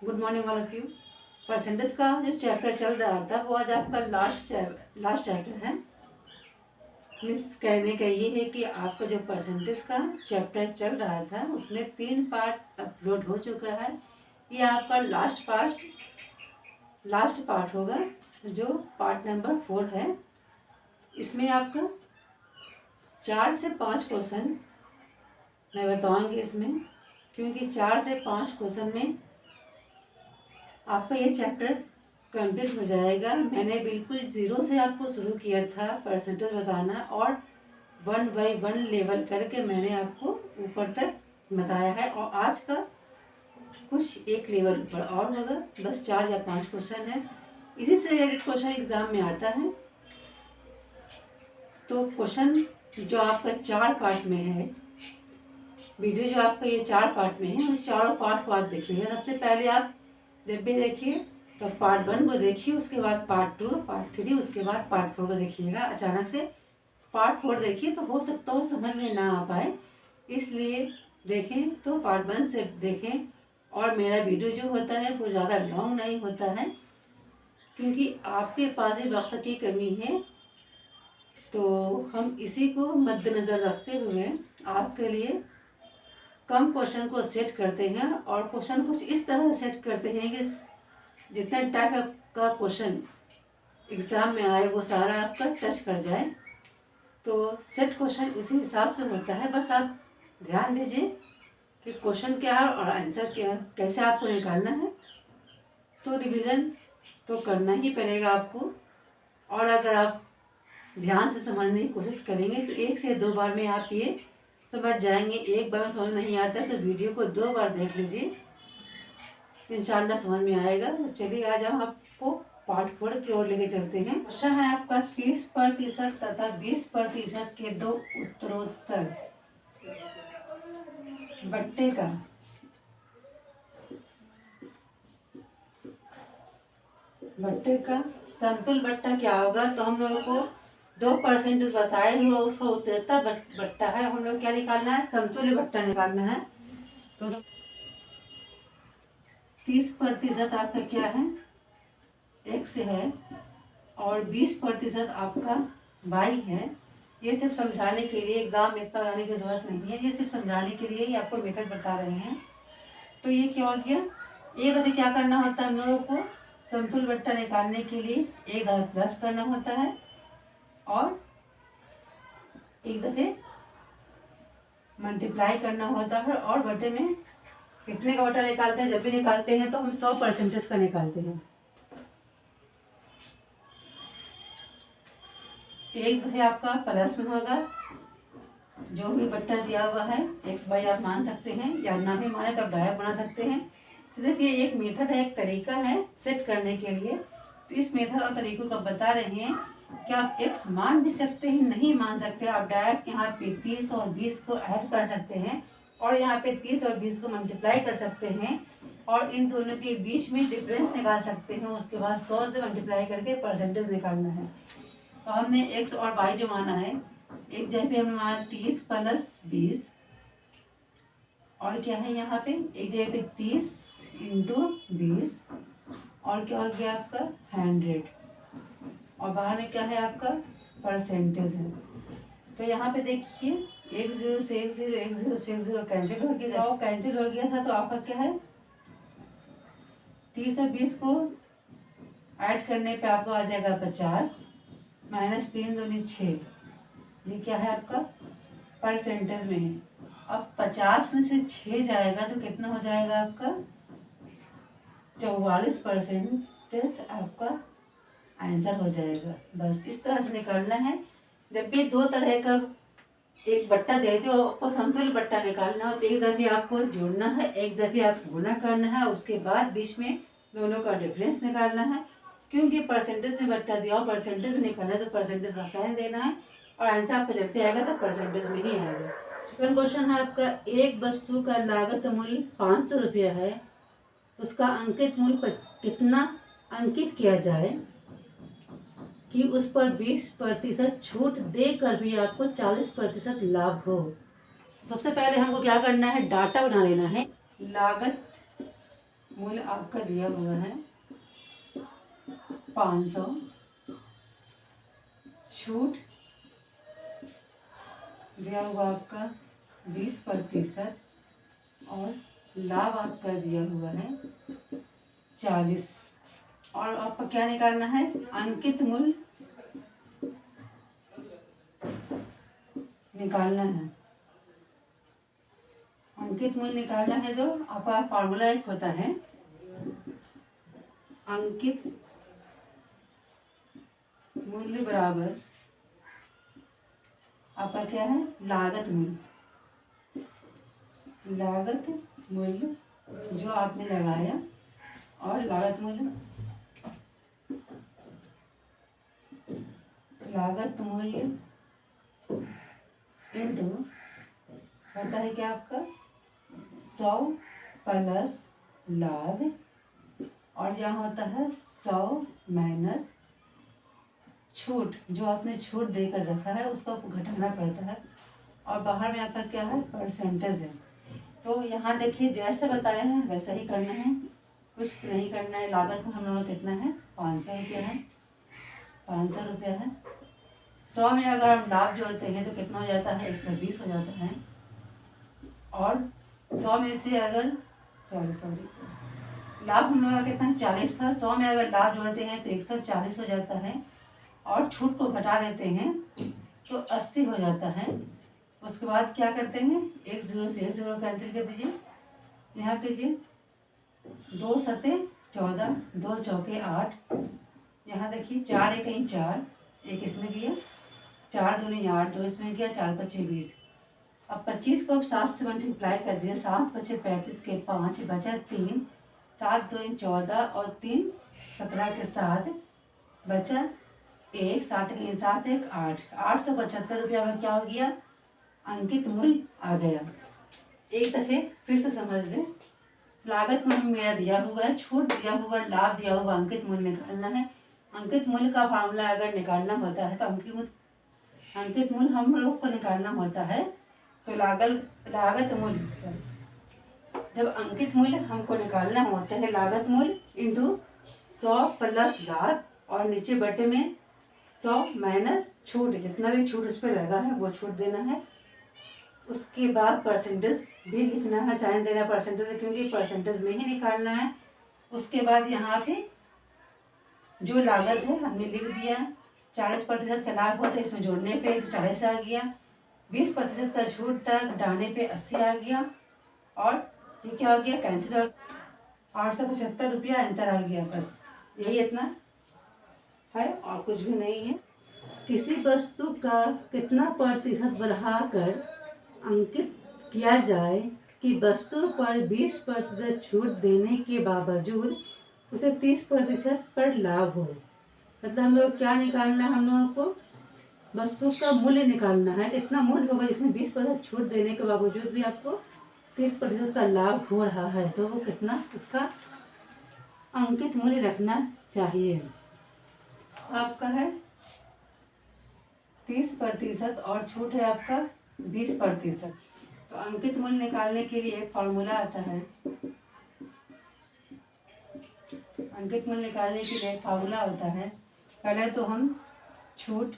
Good morning all of you. Percentage का जो chapter चल रहा था वो आज आपका लास्ट चैप्टर है। मिस कहने का ये है कि आपका जो परसेंटेज का चैप्टर चल रहा था उसमें 3 पार्ट अपलोड हो चुका है। ये आपका लास्ट पार्ट होगा जो पार्ट नंबर 4 है। इसमें आपका 4 से 5 क्वेश्चन मैं बताऊंगी इसमें, क्योंकि 4 से 5 क्वेश्चन में आपका ये चैप्टर कंप्लीट हो जाएगा। मैंने बिल्कुल ज़ीरो से आपको शुरू किया था परसेंटेज बताना, और 1 बाय 1 लेवल करके मैंने आपको ऊपर तक बताया है। और आज का कुछ एक लेवल ऊपर और होगा, बस 4 या 5 क्वेश्चन है। इसी से रिलेटेड क्वेश्चन एग्ज़ाम में आता है। तो क्वेश्चन जो आपका 4 पार्ट में है, वीडियो जो आपका ये 4 पार्ट में है, उस चारों पार्ट को आप देखिएगा। सबसे पहले आप जब भी देखिए तो पार्ट 1 को देखिए, उसके बाद पार्ट 2, पार्ट 3, उसके बाद पार्ट 4 को देखिएगा। अचानक से पार्ट 4 देखिए तो हो सकता हो समझ में ना आ पाए, इसलिए देखें तो पार्ट 1 से देखें। और मेरा वीडियो जो होता है वो ज़्यादा लॉन्ग नहीं होता है, क्योंकि आपके पास ही वक्त की कमी है। तो हम इसी को मद्देनज़र रखते हुए आपके लिए कम क्वेश्चन को सेट करते हैं, और क्वेश्चन कुछ इस तरह सेट करते हैं कि जितना टाइप का क्वेश्चन एग्ज़ाम में आए वो सारा आपका टच कर जाए। तो सेट क्वेश्चन उसी हिसाब से होता है। बस आप ध्यान दीजिए कि क्वेश्चन क्या है और आंसर क्या है, कैसे आपको निकालना है। तो रिवीजन तो करना ही पड़ेगा आपको, और अगर आप ध्यान से समझने की कोशिश करेंगे तो 1 से 2 बार में आप ये समझ जाएंगे। एक बार में समझ नहीं आता तो वीडियो को 2 बार देख लीजिए, इंशाल्लाह समझ में आएगा। तो चलिए आज हम आपको पार्ट 4 की ओर लेके चलते हैं। क्वेश्चन है आपका 30% तथा 20% के दो उत्तरोत्तर बट्टे का समतुल बट्टा क्या होगा। तो हम लोगों को 2% बताए हुआ उसका उत्तरोत्तर बट्टा है। हम लोग क्या निकालना है, समतुल्य बट्टा निकालना है। तो 30% आपका क्या है, x है, और 20% आपका y है। ये सिर्फ समझाने के लिए, एग्जाम में इतना बनाने की जरूरत नहीं है, ये सिर्फ समझाने के लिए ही आपको मेथड बता रहे हैं। तो ये क्या हो गया, एक दफ़े क्या करना होता है हम लोगों को, समतुल बट्टा निकालने के लिए एक दफ़े प्लस करना होता है, और एक दफ़े मल्टीप्लाई करना होता है। और बट्टे में कितने का बट्टा निकालते हैं, जब भी निकालते हैं तो हम 100% का निकालते हैं। एक दफ़े आपका प्लस में होगा, जो भी बट्टा दिया हुआ है एक्स वाई आप मान सकते हैं, या ना भी माने तो आप डायरेक्ट बना सकते हैं। सिर्फ ये एक मेथड है, एक तरीका है सेट करने के लिए। तो इस मेथड और तरीकों को बता रहे हैं कि आप एक्स मान भी सकते हैं, नहीं मान सकते। आप डायरेक्ट यहाँ पे 30 और 20 को ऐड कर सकते हैं, और यहाँ पे 30 और 20 को मल्टीप्लाई कर सकते हैं, और इन दोनों के बीच में डिफरेंस निकाल सकते हैं। उसके बाद 100 से मल्टीप्लाई करके परसेंटेज निकालना है। तो हमने एक्स और वाई जो माना है, एक जगह पे हमने माना 30 प्लस 20, और क्या है यहाँ पे एक जगह पे 30 इंटू 20, और क्या हो गया आपका 100, और बाहर में क्या है आपका परसेंटेज है। तो यहाँ पे देखिए 1 0 से 1 0, 1 0 से 1 0 कैंसिल हो गया, और कैंसिल हो गया था। तो आपका क्या है, 30 और 20 को ऐड करने पे आपको आ जाएगा 50, माइनस 3 दूनी 6। ये क्या है आपका परसेंटेज में है। अब 50 में से 6 जाएगा तो कितना हो जाएगा आपका 44% आपका आंसर हो जाएगा। बस इस तरह से निकालना है। जब भी 2 तरह का एक बट्टा देते हो, आपको समतुल्य बट्टा निकालना हो, तो एक दफ़े आपको जोड़ना है, एक दफ़े आप गुना करना है, उसके बाद बीच में दोनों का डिफरेंस निकालना है। क्योंकि परसेंटेज में बट्टा दिया हो, परसेंटेज में निकालना है तो परसेंटेज का साइन देना है, और आंसर आपको जब भी आएगा तो परसेंटेज में ही आएगा। तो क्वेश्चन है आपका, एक वस्तु का लागत मूल्य 500 रुपया है, उसका अंकित मूल्य कितना अंकित किया जाए कि उस पर 20% छूट देकर भी आपको 40% लाभ हो। सबसे पहले हमको क्या करना है, डाटा बना लेना है। लागत मूल्य आपका दिया हुआ है 500, छूट दिया हुआ आपका 20% और लाभ आपका दिया हुआ है 40। और आपको क्या निकालना है? अंकित मूल्य निकालना है। अंकित मूल्य निकालना है तो आपका फार्मूला एक होता है अंकित मूल्य बराबर आपका क्या है? लागत मूल्य। लागत मूल्य जो आपने लगाया और लागत मूल्य इंटू होता है क्या आपका 100 प्लस लाभ, और यहाँ होता है 100 माइनस छूट जो आपने छूट देकर रखा है उसको आपको घटाना पड़ता है, और बाहर में आपका क्या है? परसेंटेज है। तो यहाँ देखिए जैसे बताया है वैसा ही करना है, कुछ नहीं करना है। लागत में हम लोगों का कितना है? 500 रुपया है। 500 रुपया है। 100 में अगर हम लाभ जोड़ते हैं तो कितना हो जाता है? 120 हो जाता है। और 100 में से अगर लाभ हम लोगों का कितना है? 40 था। 100 में अगर लाभ जोड़ते हैं तो 140 हो जाता है, और छूट को घटा देते हैं तो 80 हो जाता है। उसके बाद क्या करते हैं? 1 0 से 1 0 कैंसिल कर दीजिए। यहाँ कीजिए 2 सते 14, 2 चौके 8। यहाँ देखिए 4 1 4, एक इसमें गया, 4 दूनी 8, 2 इसमें गया, 4 5 20। अब 25 को अब 7 से मल्टीप्लाई कर दिया। 7 5 35 के 5 बचा 3, 7 2 14 और 3 17 के 7 बचा 1, 7 1 7 1 8। 875 रुपया में क्या हो गया? अंकित मूल्य आ गया। एक दफ़े फिर से समझ लें। लागत मूल्य मेरा दिया हुआ है, छूट दिया हुआ, लाभ दिया हुआ, अंकित मूल्य निकालना है। अंकित मूल्य का फार्मूला अगर निकालना होता है तो अंकित मूल्य हम लोग को निकालना होता है तो लागत मूल्य जब अंकित मूल्य हमको निकालना होता है लागत मूल्य इंटू 100 प्लस लाभ, और नीचे बटे में 100 माइनस छूट, जितना भी छूट उस पर लगा है वो छूट देना है। उसके बाद परसेंटेज भी लिखना है, साइन देना परसेंटेज, क्योंकि परसेंटेज में ही निकालना है। उसके बाद यहाँ पे जो लागत है हमने लिख दिया। 40% का लाभ होता है, इसमें जोड़ने पे 40 आ गया। 20% का छूट था, घटाने पे 80 आ गया, और ये क्या हो गया? कैंसिल हो गया। 875 रुपया आंसर आ गया। बस यही इतना है और कुछ भी नहीं है। किसी वस्तु का कितना प्रतिशत बढ़ाकर अंकित किया जाए कि वस्तु पर 20% छूट देने के बावजूद उसे 30% पर लाभ हो। मतलब हम लोग क्या निकालना है? हम लोगों को वस्तु का मूल्य निकालना है। कितना मूल्य होगा इसमें 20% छूट देने के बावजूद भी आपको 30% का लाभ हो रहा है, तो वो कितना उसका अंकित मूल्य रखना चाहिए। आपका है 30% और छूट है आपका 20%। तो अंकित मूल्य निकालने के लिए एक फार्मूला आता है। अंकित मूल्य निकालने के लिए एक फार्मूला होता है। पहले तो हम छूट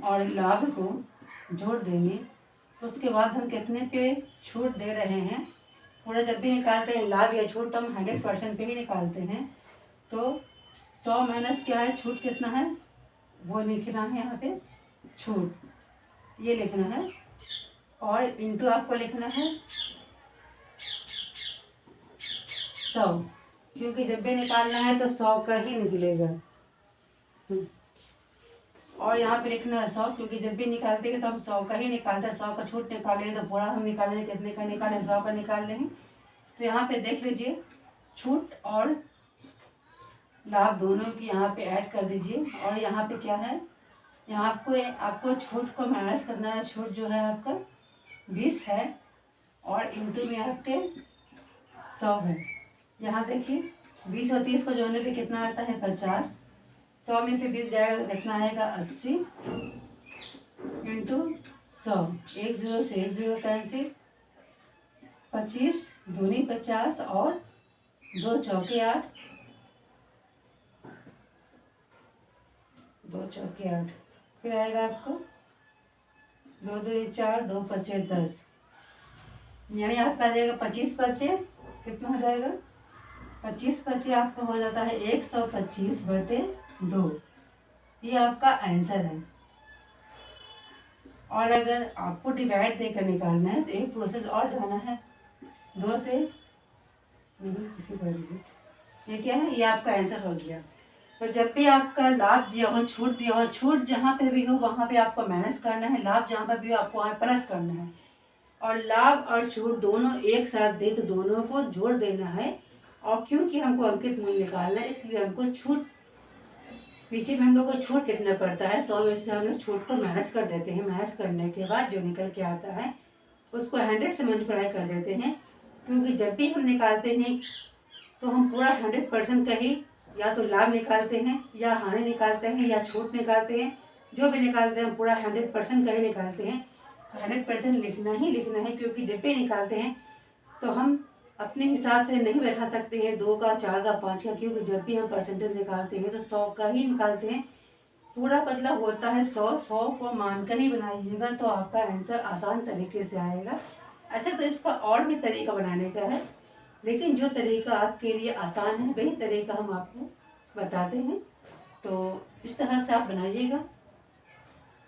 और लाभ को जोड़ देंगे, उसके बाद हम कितने पे छूट दे रहे हैं पूरा जब भी निकालते हैं लाभ या छूट तो हम 100% पे ही निकालते हैं। तो 100 माइनस क्या है? छूट कितना है वो लिखना है। यहाँ पे छूट ये लिखना है, और इंटू आपको लिखना है 100, क्योंकि जब भी निकालना है तो 100 का ही निकलेगा। और यहाँ पे लिखना है 100, क्योंकि जब भी निकालते हैं तो हम 100 का ही निकालते हैं। 100 का छूट निकालेंगे तो पूरा हम निकालेंगे, कितने का निकालें? 100 का निकाल लेंगे। तो यहाँ पे देख लीजिए छूट और लाभ दोनों की यहाँ पे ऐड कर दीजिए। और यहाँ पे क्या है? यहाँ आपको छूट को माइनस करना है। छूट जो है आपका 20 है और इंटू में आपके 100 है। यहाँ देखिए 20 और 30 को जोड़ने पे कितना आता है? 50। 100 में से 20 जाएगा तो कितना आएगा? 80 इंटू 100। 1 0 से 1 0 कैंसिल, 25 दूनी 50 और 2 चौके 8, 2 चौके 8, फिर आएगा आपको 2 2 4, 2 पचे 10, यानी आपका आ जाएगा 25 पचे कितना हो जाएगा, 25 पचे आपका हो जाता है 125/2। ये आपका आंसर है। और अगर आपको डिवाइड देकर निकालना है तो एक प्रोसेस और जाना है, 2 से इसी कर दीजिए। ये क्या है, ये आपका आंसर हो गया। तो जब भी आपका लाभ दिया हो, छूट दिया हो, छूट जहाँ पे भी हो वहाँ पे आपको माइनस करना है, लाभ जहाँ पे भी हो आपको वहाँ प्लस करना है। और लाभ और छूट दोनों एक साथ दे तो दोनों को जोड़ देना है। और क्योंकि हमको अंकित मूल्य निकालना है इसलिए हमको छूट नीचे में हम लोग को छूट लिखना पड़ता है। 100 में से हम लोग छूट को माइनस कर देते हैं। माइनस करने के बाद जो निकल के आता है उसको 100 से मल्टीप्लाई कर देते हैं, क्योंकि जब भी हम निकालते हैं तो हम पूरा 100% का ही या तो लाभ निकालते हैं या हानि निकालते हैं या छूट निकालते हैं। जो भी निकालते हैं हम पूरा 100% का ही निकालते हैं। तो 100% लिखना ही लिखना है, क्योंकि जब भी निकालते हैं तो हम अपने हिसाब से नहीं बैठा सकते हैं 2 का, 4 का, 5 का, क्योंकि जब भी हम परसेंटेज निकालते हैं तो 100 का ही निकालते हैं। पूरा मतलब होता है 100 को मानकर ही बनाइएगा तो आपका आंसर आसान तरीके से आएगा। अच्छा, तो इसका और भी तरीका बनाने का है, लेकिन जो तरीका आपके लिए आसान है वही तरीका हम आपको बताते हैं। तो इस तरह से आप बनाइएगा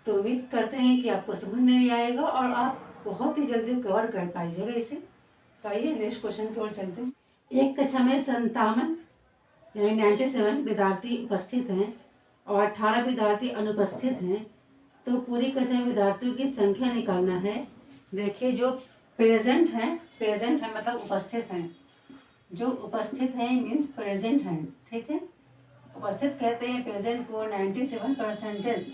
तो उम्मीद करते हैं कि आपको समझ में भी आएगा और आप बहुत ही जल्दी कवर कर पाइएगा इसे। तो आइए नेक्स्ट क्वेश्चन की ओर चलते हैं। एक कक्षा में 57 यानी 97 विद्यार्थी उपस्थित हैं और 18 विद्यार्थी अनुपस्थित हैं, तो पूरी कक्षा में विद्यार्थियों की संख्या निकालना है। देखिए, जो प्रेजेंट है मतलब उपस्थित हैं। जो उपस्थित हैं मीन्स प्रेजेंट हैं, ठीक है। उपस्थित कहते हैं प्रेजेंट को। 97%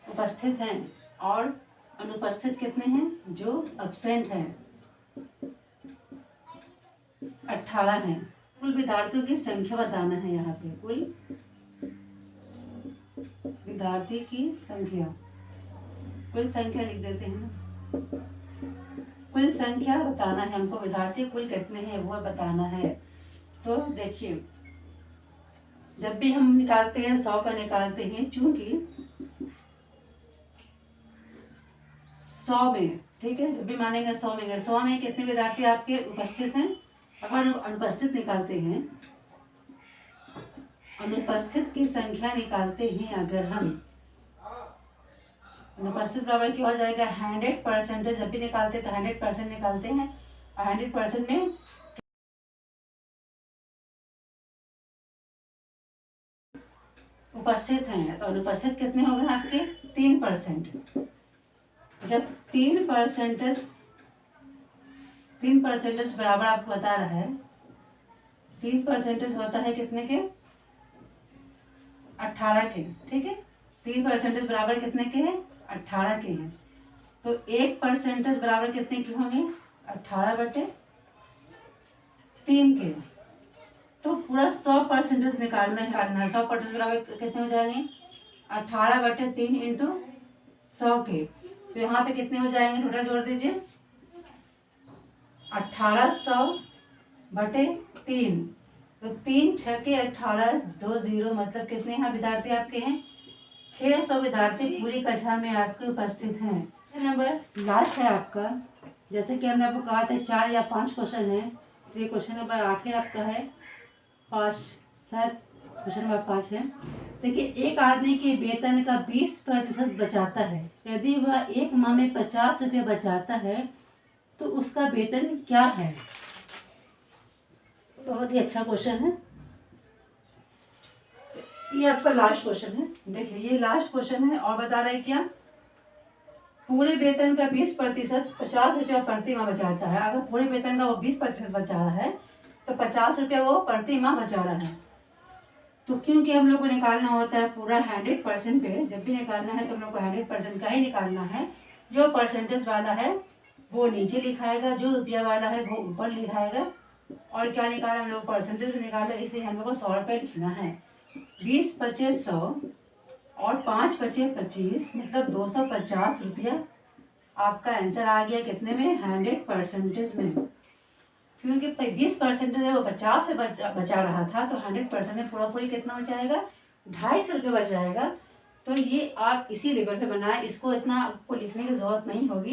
उपस्थित हैं और अनुपस्थित कितने हैं, जो अब्सेंट हैं 18 हैं। कुल विद्यार्थियों की संख्या बताना है। यहाँ पे कुल विद्यार्थी की संख्या, कुल संख्या लिख देते हैं ना। कुल संख्या बताना है हमको, विद्यार्थी कुल कितने हैं वो बताना है। तो देखिए, जब भी हम निकालते हैं 100 का निकालते हैं, चूंकि 100 में, ठीक है, जब भी मानेंगे 100 में कितने विद्यार्थी आपके उपस्थित हैं। अगर अनुपस्थित निकालते हैं, अनुपस्थित की संख्या निकालते हैं अगर हम, अनुपस्थित बराबर क्या हो जाएगा 100%। जब भी निकालते हैं तो 100% निकालते हैं और 100% में उपस्थित हैं तो अनुपस्थित कितने हो गए आपके 3%। जब 3% बराबर आपको बता रहा है, 3% होता है कितने के, 18 के, ठीक है। 3% बराबर कितने के हैं, 18 के हैं। तो 1% बराबर कितने के होंगे, 18/3 के। तो पूरा 100% निकालना है। 100% बराबर कितने हो जाएंगे, 18/3 इंटू 100 के। तो यहाँ पे कितने हो जाएंगे, टोटल जोड़ दीजिए, 1800/3। तो 3 6 के 18, 2 0, मतलब कितने यहाँ विद्यार्थी आपके हैं, 600 विद्यार्थी पूरी कक्षा में आपके उपस्थित हैं। नंबर लास्ट है आपका, जैसे कि हमने आपको कहा था 4 या 5 क्वेश्चन है, तो ये क्वेश्चन नंबर आखिर आपका है 5, शायद क्वेश्चन नंबर 5 है। देखिए, एक आदमी के वेतन का 20% बचाता है। यदि वह एक माह में 50 रुपये बचाता है तो उसका वेतन क्या है। बहुत ही अच्छा क्वेश्चन है। ये आपका लास्ट क्वेश्चन है। देखिए, ये लास्ट क्वेश्चन है और बता रहे क्या, पूरे वेतन का 20% 50 रुपया प्रति माह बचाता है। अगर पूरे वेतन का वो 20% बचा रहा है तो 50 रुपया वो प्रति माह बचा रहा है। तो क्योंकि हम लोग को निकालना होता है पूरा 100% पे, जब भी निकालना है तो हम लोग को 100% का ही निकालना है। जो परसेंटेज वाला है वो नीचे लिखाएगा, जो रुपया वाला है वो ऊपर लिखाएगा। और क्या निकाला हम लोग, परसेंटेज निकाला, इसलिए हम लोग को 100 रुपये लिखना है। 20 बचे 100 और 5 बचे 25, मतलब 250 रुपया आपका आंसर आ गया कितने में, 100% में। क्योंकि 20% है वो 50 से बचा रहा था, तो 100% में पूरा पूरी कितना हो जाएगा, 250 रुपये बच जाएगा। तो ये आप इसी लेवल पे बनाएं, इसको इतना आपको लिखने की ज़रूरत नहीं होगी।